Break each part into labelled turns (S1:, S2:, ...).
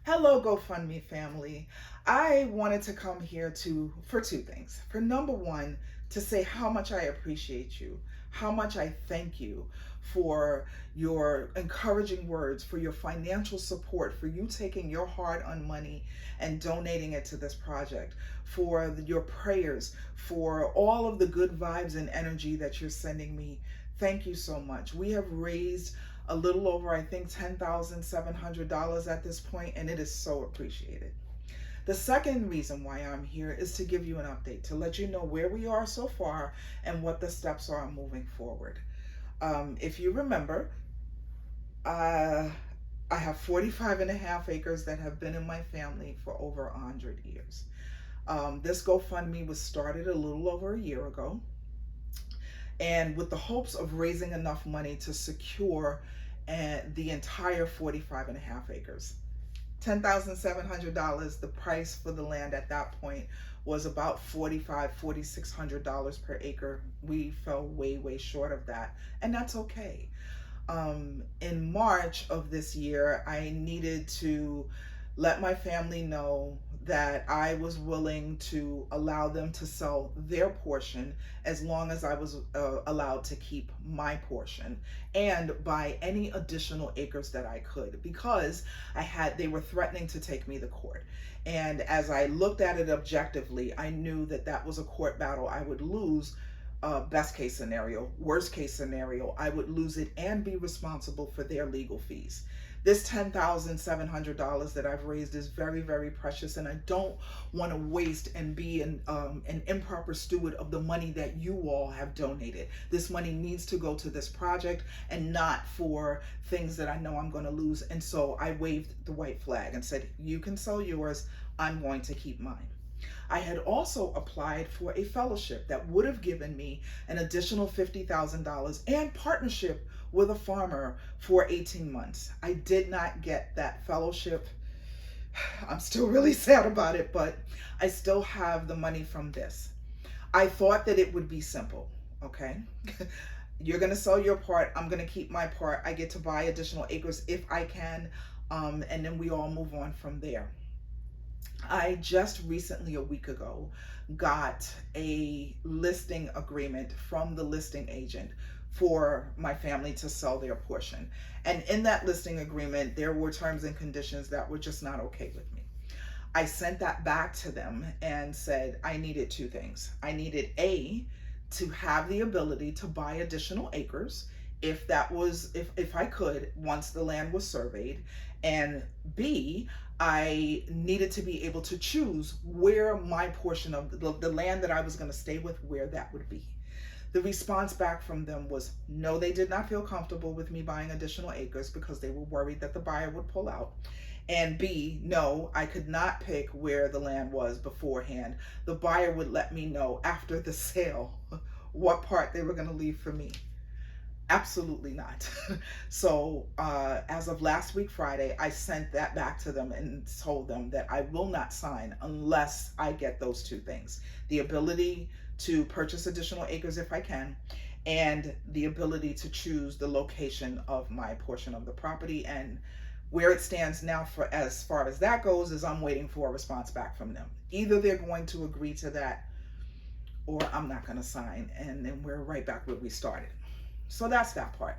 S1: Hello, GoFundMe family. I wanted to come here for two things. For number one, to say how much I appreciate you, how much I thank you for your encouraging words, for your financial support, for you taking your hard-earned money and donating it to this project, for your prayers, for all of the good vibes and energy that you're sending me. Thank you so much. We have raised a little over, I think, $10,700 at this point, and it is so appreciated. The second reason why I'm here is to give you an update, to let you know where we are so far and what the steps are moving forward. If you remember, uh, I have 45 and a half acres that have been in my family for over 100 years. This GoFundMe was started a little over a year ago, and with the hopes of raising enough money to secure the entire 45 and a half acres. $10,700, the price for the land at that point was about $4,600 per acre. We fell way short of that, and that's okay. In March of this year, I needed to let my family know that I was willing to allow them to sell their portion as long as I was allowed to keep my portion and buy any additional acres that I could, because they were threatening to take me to court. And as I looked at it objectively, I knew that that was a court battle I would lose. Best case scenario. Worst case scenario, I would lose it and be responsible for their legal fees. This $10,700 that I've raised is very precious, and I don't want to waste and be an improper steward of the money that you all have donated. This money needs to go to this project and not for things that I know I'm going to lose. And so I waved the white flag and said, you can sell yours, I'm going to keep mine. I had also applied for a fellowship that would have given me an additional $50,000 and partnership with a farmer for 18 months. I did not get that fellowship. I'm still really sad about it, but I still have the money from this. I thought that it would be simple, okay? You're gonna sell your part, I'm gonna keep my part. I get to buy additional acres if I can, and then we all move on from there. I just recently, a week ago, got a listing agreement from the listing agent for my family to sell their portion. And in that listing agreement, there were terms and conditions that were just not okay with me. I sent that back to them and said I needed two things. I needed to have the ability to buy additional acres if I could, once the land was surveyed, and B, I needed to be able to choose where my portion of the land that I was going to stay with, where that would be. The response back from them was no, they did not feel comfortable with me buying additional acres because they were worried that the buyer would pull out. And B, no, I could not pick where the land was beforehand. The buyer would let me know after the sale what part they were going to leave for me. Absolutely not. So as of last week Friday, I sent that back to them and told them that I will not sign unless I get those two things: the ability to purchase additional acres if I can, and the ability to choose the location of my portion of the property. And where it stands now, for as far as that goes, is I'm waiting for a response back from them. Either they're going to agree to that, or I'm not going to sign, and then we're right back where we started. So that's that part.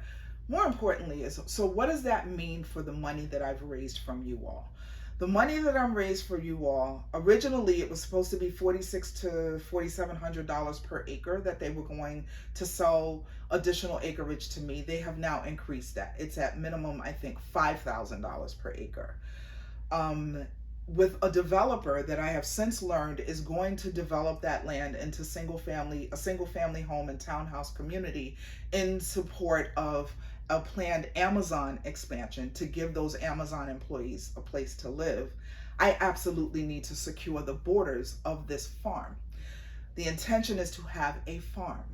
S1: More importantly so what does that mean for the money that I've raised from you all? The money that I'm raised for you all, originally it was supposed to be $4,600 to $4,700 per acre that they were going to sell additional acreage to me. They have now increased that. It's at minimum, I think, $5,000 per acre. With a developer that I have since learned is going to develop that land into a single family home and townhouse community in support of a planned Amazon expansion to give those Amazon employees a place to live. I absolutely need to secure the borders of this farm. The intention is to have a farm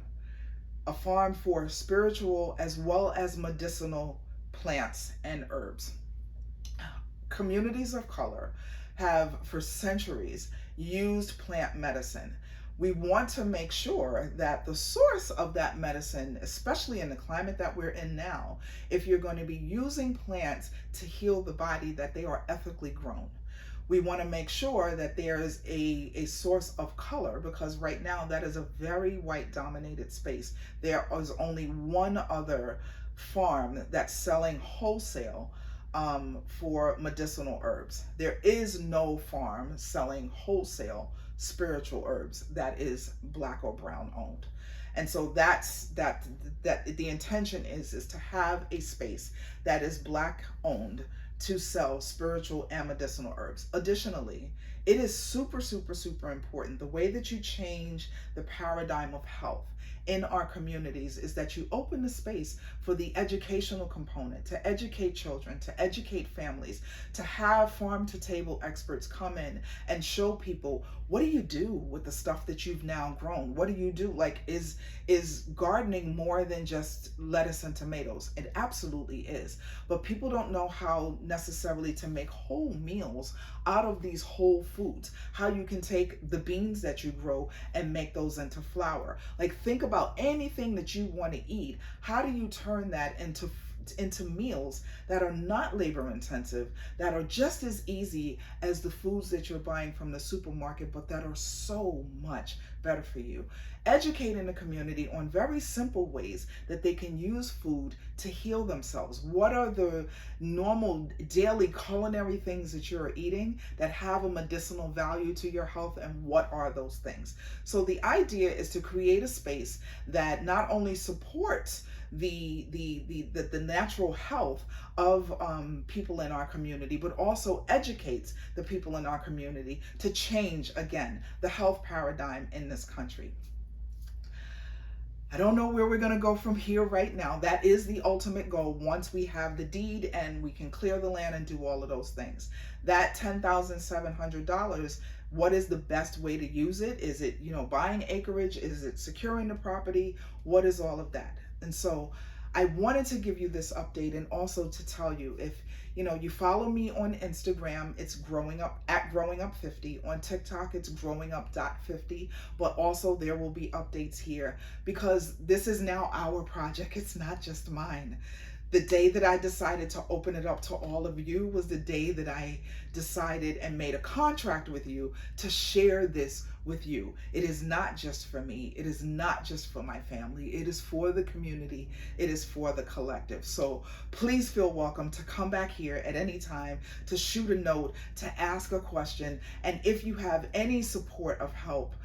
S1: for spiritual as well as medicinal plants and herbs. Communities of color have for centuries used plant medicine. We want to make sure that the source of that medicine, especially in the climate that we're in now, if you're going to be using plants to heal the body, that they are ethically grown. We want to make sure that there's a source of color, because right now that is a very white dominated space. There is only one other farm that's selling wholesale for medicinal herbs. There is no farm selling wholesale spiritual herbs that is black or brown owned. And so that the intention is to have a space that is black owned to sell spiritual and medicinal herbs. Additionally, it is super, super, super important. The way that you change the paradigm of health in our communities is that you open the space for the educational component, to educate children, to educate families, to have farm to table experts come in and show people, what do you do with the stuff that you've now grown? What do you do? Like, is gardening more than just lettuce and tomatoes? It absolutely is. But people don't know how necessarily to make whole meals out of these whole foods. How you can take the beans that you grow and make those into flour. Like, think about anything that you want to eat. How do you turn that into meals that are not labor intensive, that are just as easy as the foods that you're buying from the supermarket, but that are so much better for you? Educating the community on very simple ways that they can use food to heal themselves. What are the normal daily culinary things that you're eating that have a medicinal value to your health, and what are those things? So the idea is to create a space that not only supports the natural health of people in our community, but also educates the people in our community to change, again, the health paradigm in this country. I don't know where we're going to go from here right now. That is the ultimate goal once we have the deed and we can clear the land and do all of those things. That $10,700, what is the best way to use it? Is it, buying acreage? Is it securing the property? What is all of that? And so I wanted to give you this update, and also to tell you, if you follow me on Instagram, it's growing up at growing up 50. On TikTok, it's growing up.50. But also there will be updates here, because this is now our project. It's not just mine. The day that I decided to open it up to all of you was the day that I decided and made a contract with you to share this with you. It is not just for me. It is not just for my family. It is for the community. It is for the collective. So please feel welcome to come back here at any time, to shoot a note, to ask a question. And if you have any support of help,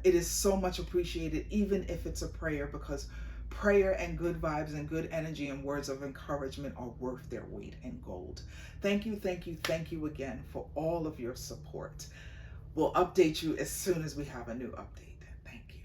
S1: it is so much appreciated, even if it's a prayer, because prayer and good vibes and good energy and words of encouragement are worth their weight in gold. Thank you, thank you, thank you again for all of your support. We'll update you as soon as we have a new update.